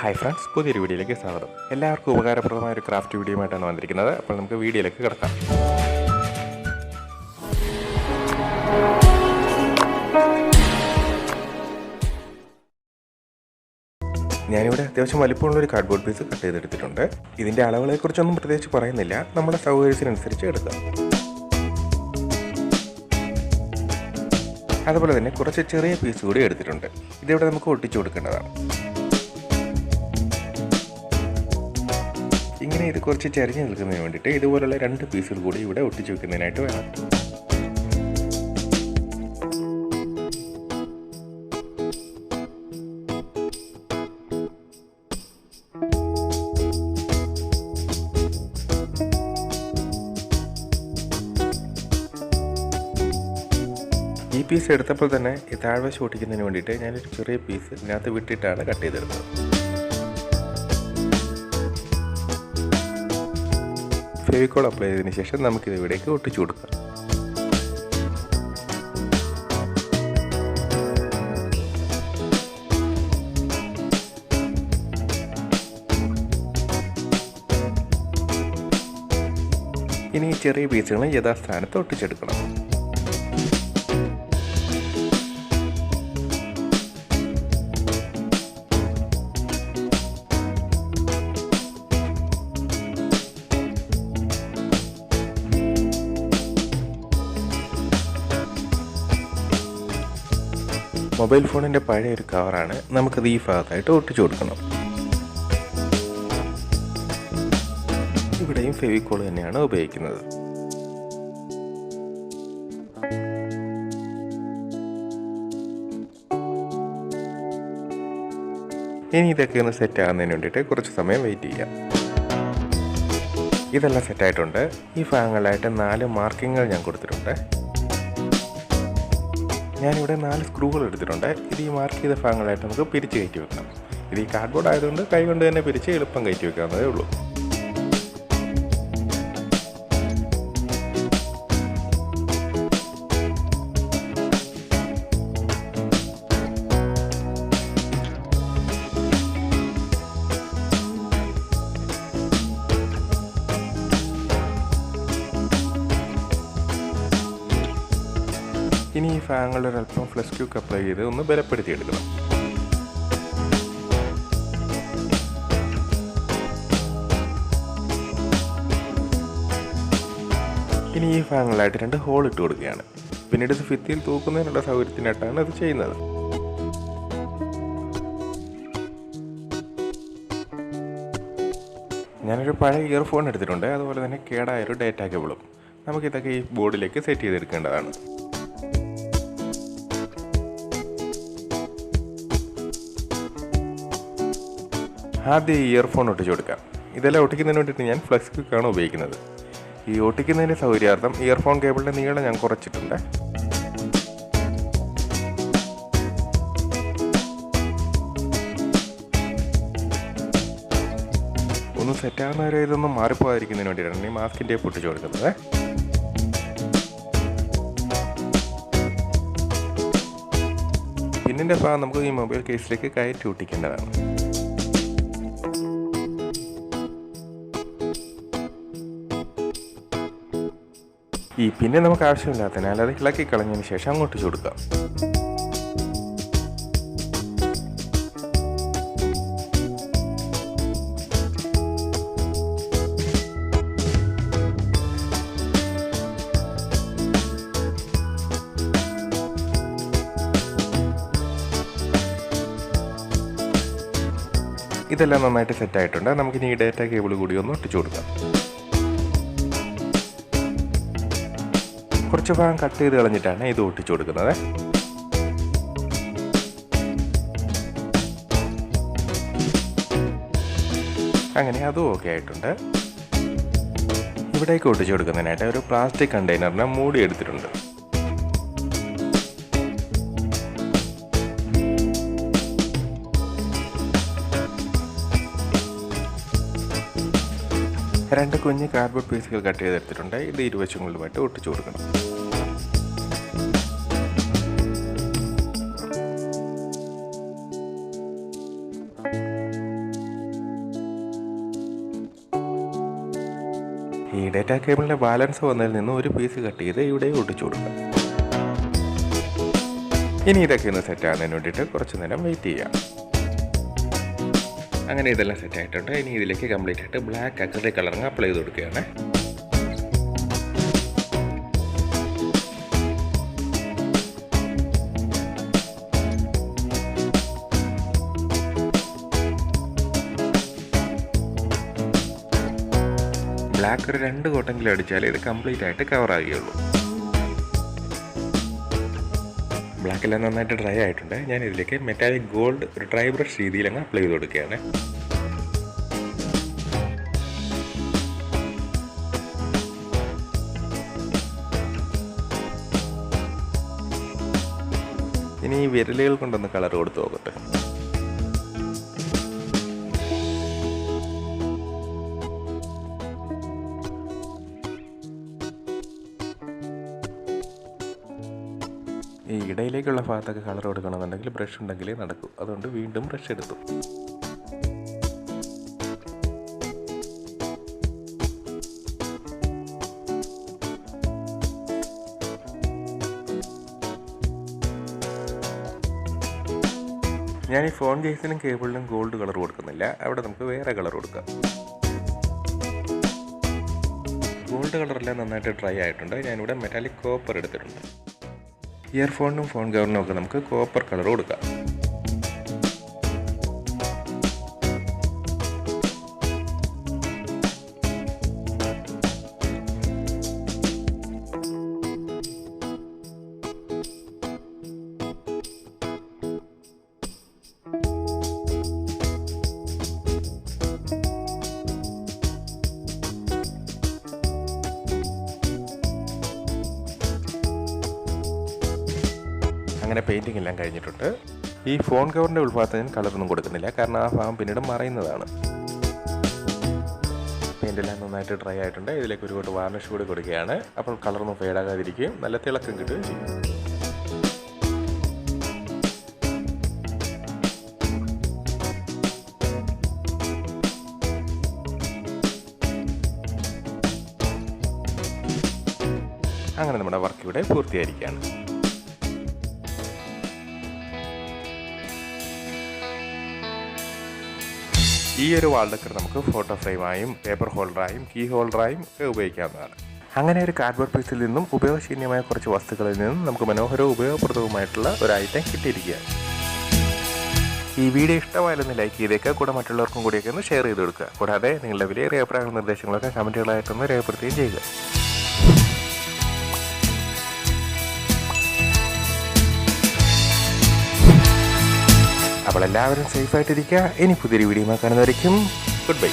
Hi friends, പുതിയൊരു വീഡിയോയിലേക്ക് സ്വാഗതം. എല്ലാവർക്കും ഉപകാരപ്രദമായ ഒരു ക്രാഫ്റ്റ് വീഡിയോയുമായിട്ടാണ് വന്നിരിക്കുന്നത്. അപ്പോൾ നമുക്ക് വീഡിയോയിലേക്ക് കിടക്കാം. ഞാനിവിടെ അത്യാവശ്യം വലിപ്പമുള്ളൊരു കാർഡ്ബോർഡ് പീസ് കട്ട് ചെയ്തെടുത്തിട്ടുണ്ട്. ഇതിൻ്റെ അളവുകളെക്കുറിച്ചൊന്നും പ്രത്യേകിച്ച് പറയുന്നില്ല, നമ്മുടെ സൗകര്യത്തിനനുസരിച്ച് എടുക്കാം. അതുപോലെ തന്നെ കുറച്ച് ചെറിയ പീസ് കൂടി എടുത്തിട്ടുണ്ട്. ഇതിവിടെ നമുക്ക് ഒട്ടിച്ചു കൊടുക്കേണ്ടതാണ്. ഇങ്ങനെ ഇത് കുറച്ച് ചരിഞ്ഞ് നിൽക്കുന്നതിന് വേണ്ടിയിട്ട് ഇതുപോലുള്ള 2 പീസുകൾ കൂടി ഇവിടെ ഒട്ടിച്ചു വെക്കുന്നതിനായിട്ട് വേണം. ഈ പീസ് എടുത്തപ്പോൾ തന്നെ ഈ താഴ്വശം ഒട്ടിക്കുന്നതിന് വേണ്ടിയിട്ട് ഞാനൊരു ചെറിയ പീസ് ഇതിനകത്ത് വിട്ടിട്ടാണ് കട്ട് ചെയ്തെടുത്തത്. ഫെവിക്കോൾ അപ്ലൈ ചെയ്തതിന് ശേഷം നമുക്കിത് ഇവിടേക്ക് ഒട്ടിച്ചു കൊടുക്കാം. ഇനി ഈ ചെറിയ പീസുകൾ യഥാസ്ഥാനത്ത് ഒട്ടിച്ചെടുക്കണം. മൊബൈൽ ഫോണിൻ്റെ പഴയ ഒരു കവറാണ്, നമുക്കത് ഈ ഭാഗത്തായിട്ട് ഒട്ടിച്ചു കൊടുക്കണം. ഇവിടെയും ഫെവിക്കോൾ തന്നെയാണ് ഉപയോഗിക്കുന്നത്. ഇനി ഇതൊക്കെ ഒന്ന് സെറ്റ് ആകുന്നതിന് വേണ്ടിയിട്ട് കുറച്ച് സമയം വെയിറ്റ് ചെയ്യാം. ഇതെല്ലാം സെറ്റായിട്ടുണ്ട്. ഈ ഭാഗങ്ങളിലായിട്ട് 4 മാർക്കിങ്ങുകൾ ഞാൻ കൊടുത്തിട്ടുണ്ട്. ഞാനിവിടെ 4 സ്ക്രൂകൾ എടുത്തിട്ടുണ്ട്. ഇത് ഈ മാർക്ക് ചെയ്ത ഭാഗങ്ങളായിട്ട് നമുക്ക് പിരിച്ച് കയറ്റി വെക്കണം. ഇത് ഈ കാർഡ്ബോർഡ് ആയതുകൊണ്ട് കൈ കൊണ്ട് തന്നെ പിരിച്ച് എളുപ്പം കയറ്റി വെക്കാവുന്നതേ ഉള്ളൂ. ഇനി ഈ ഭാഗങ്ങളിൽ ഒരല്പം ഫ്ലഷ് ക്യൂക്ക് അപ്ലൈ ചെയ്ത് ഒന്ന് ബലപ്പെടുത്തിയെടുക്കണം. ഇനി ഈ ഭാഗങ്ങളായിട്ട് 2 ഹോൾ ഇട്ട് കൊടുക്കുകയാണ്. പിന്നീട് ഇത് ഭിത്തിയിൽ തൂക്കുന്നതിനുള്ള സൗകര്യത്തിനായിട്ടാണ് ഇത് ചെയ്യുന്നത്. ഞാനൊരു പഴയ ഇയർഫോൺ എടുത്തിട്ടുണ്ട്. അതുപോലെ തന്നെ കേടായൊരു ഡേറ്റ കേബിളും. നമുക്കിതൊക്കെ ഈ ബോർഡിലേക്ക് സെറ്റ് ചെയ്തെടുക്കേണ്ടതാണ്. ആദ്യം ഈ ഇയർഫോൺ ഒട്ടിച്ചു കൊടുക്കാം. ഇതെല്ലാം ഒട്ടിക്കുന്നതിന് വേണ്ടിയിട്ട് ഞാൻ ഫ്ലക്സ് ക്യൂക്കാണ് ഉപയോഗിക്കുന്നത്. ഈ ഒട്ടിക്കുന്നതിൻ്റെ സൗകര്യാർത്ഥം ഇയർഫോൺ കേബിളിൻ്റെ നീളം ഞാൻ കുറച്ചിട്ടുണ്ട്. ഒന്ന് സെറ്റാകുന്നവരെ ഇതൊന്നും മാറിപ്പോകാതിരിക്കുന്നതിന് വേണ്ടിയിട്ടാണ് ഈ മാസ്കിൻ ടേപ്പ് ഒട്ടിച്ചു കൊടുക്കുന്നത്. പിന്നിൻ്റെ ഭാഗം നമുക്ക് ഈ മൊബൈൽ കേസിലേക്ക് കയറ്റി ഒട്ടിക്കേണ്ടതാണ്. ഈ പിന്നെ നമുക്ക് ആവശ്യമില്ലാത്തതിനാൽ അത് ഇളക്കി കളഞ്ഞതിന് ശേഷം അങ്ങോട്ട് കൊടുക്കാം. ഇതെല്ലാം നന്നായിട്ട് സെറ്റായിട്ടുണ്ട്. നമുക്കിനി ഈ ഡേറ്റ കേബിൾ കൂടി ഒന്ന് ഒട്ടിച്ചു കൊടുക്കാം. കുറച്ച് ഭാഗം കട്ട് ചെയ്ത് കളഞ്ഞിട്ടാണ് ഇത് ഒട്ടിച്ചു കൊടുക്കുന്നത്. അങ്ങനെ അതും ഓക്കെ ആയിട്ടുണ്ട്. ഇവിടേക്ക് ഒട്ടിച്ചു കൊടുക്കുന്നതിനായിട്ട് ഒരു പ്ലാസ്റ്റിക് കണ്ടെയ്നറിനെ മൂടി എടുത്തിട്ടുണ്ട്. രണ്ട് കുഞ്ഞ് കാർഡ്ബോർഡ് പീസുകൾ കട്ട് ചെയ്തെടുത്തിട്ടുണ്ട്. ഇത് ഇരുവശങ്ങളിലുമായിട്ട് ഒട്ടിച്ചു കൊടുക്കണം. ഈ ഡാറ്റ കേബിളിൻ്റെ ബാലൻസ് വന്നതിൽ നിന്ന് ഒരു പീസ് കട്ട് ചെയ്ത് ഇവിടെ ഒട്ടിച്ചു കൊടുക്കാം. ഇനി ഇതൊക്കെ ഒന്ന് സെറ്റാകുന്നതിന് വേണ്ടിയിട്ട് കുറച്ച് നേരം വെയിറ്റ് ചെയ്യാം. അങ്ങനെ ഇതെല്ലാം സെറ്റായിട്ടുണ്ട്. ഇനി ഇതിലേക്ക് കംപ്ലീറ്റ് ആയിട്ട് ബ്ലാക്ക് അക്രിലിക് കളറിങ് അപ്ലൈ ചെയ്ത് കൊടുക്കുകയാണ്. ബ്ലാക്ക് ഒരു 2 കോട്ടെങ്കിലും അടിച്ചാൽ ഇത് കംപ്ലീറ്റ് ആയിട്ട് കവർ ആകുകയുള്ളൂ. ബ്ലാക്കെല്ലാം നന്നായിട്ട് ഡ്രൈ ആയിട്ടുണ്ട്. ഞാൻ ഇതിലേക്ക് മെറ്റാലിക് ഗോൾഡ് ഒരു ഡ്രൈ ബ്രഷ് രീതിയിൽ അങ്ങ് അപ്ലൈ ചെയ്ത് കൊടുക്കുകയാണ്. ഇനി ഈ വിരലുകൾ കൊണ്ടൊന്ന് കളർ കൊടുത്ത് നോക്കട്ടെ. ഈ ഇടയിലേക്കുള്ള ഭാഗത്തൊക്കെ കളർ കൊടുക്കണമെന്നുണ്ടെങ്കിൽ ബ്രഷ് ഉണ്ടെങ്കിലേ നടക്കൂ. അതുകൊണ്ട് വീണ്ടും ബ്രഷ് എടുത്തു. ഞാൻ ഈ ഫോൺ കേസിനും കേബിളിനും ഗോൾഡ് കളർ കൊടുക്കുന്നില്ല. അവിടെ നമുക്ക് വേറെ കളർ കൊടുക്കാം. ഗോൾഡ് കളറെല്ലാം നന്നായിട്ട് ഡ്രൈ ആയിട്ടുണ്ട്. ഞാനിവിടെ മെറ്റാലിക് കോപ്പർ എടുത്തിട്ടുണ്ട്. ഇയർഫോണിനും ഫോൺ കവറിനും ഒക്കെ നമുക്ക് കോപ്പർ കളർ കൊടുക്കാം. അങ്ങനെ പെയിൻറ്റിംഗ് എല്ലാം കഴിഞ്ഞിട്ടുണ്ട്. ഈ ഫോൺ കവറിൻ്റെ ഉൾഭാഗത്ത് ഞാൻ കളറൊന്നും കൊടുക്കുന്നില്ല, കാരണം ആ ഭാഗം പിന്നീട് മറയുന്നതാണ്. പെയിൻ്റെല്ലാം നന്നായിട്ട് ഡ്രൈ ആയിട്ടുണ്ട്. ഇതിലേക്ക് ഒരു കോട്ട് വാർണിഷ് കൂടി കൊടുക്കുകയാണ്. അപ്പോൾ കളറൊന്നും ഫെയ്ഡാകാതിരിക്കുകയും നല്ല തിളക്കം കിട്ടുകയും ചെയ്യും. അങ്ങനെ നമ്മുടെ വർക്ക് ഇവിടെ പൂർത്തിയായിരിക്കുകയാണ്. ഈ ഒരു വാൾ ഡെക്കർ നമുക്ക് ഫോട്ടോ ഫ്രെയിമായും പേപ്പർ ഹോൾഡറായും കീ ഹോൾഡറായും ഒക്കെ ഉപയോഗിക്കാവുന്നതാണ്. അങ്ങനെ ഒരു കാർഡ്ബോർഡ് പീസിൽ നിന്നും ഉപയോഗശൂന്യമായ കുറച്ച് വസ്തുക്കളിൽ നിന്നും നമുക്ക് മനോഹരവും ഉപയോഗപ്രദവുമായിട്ടുള്ള ഒരു ഐറ്റം കിട്ടിയിരിക്കുകയാണ്. ഈ വീഡിയോ ഇഷ്ടമായാലൊന്ന് ലൈക്ക് ചെയ്തേക്കുക. കൂടെ മറ്റുള്ളവർക്കും കൂടിയൊക്കെ ഒന്ന് ഷെയർ ചെയ്ത് കൊടുക്കുക. കൂടാതെ നിങ്ങളുടെ വിലയേറിയ അഭിപ്രായങ്ങളും നിർദ്ദേശങ്ങളൊക്കെ കമൻറ്റുകളായിട്ടൊന്ന് രേഖപ്പെടുത്തുകയും ചെയ്യുക. അപ്പോൾ എല്ലാവരും സേഫായിട്ടിരിക്കുക. ഇനി പുതിയൊരു വീഡിയോ കാണുന്നതായിരിക്കും. Good bye.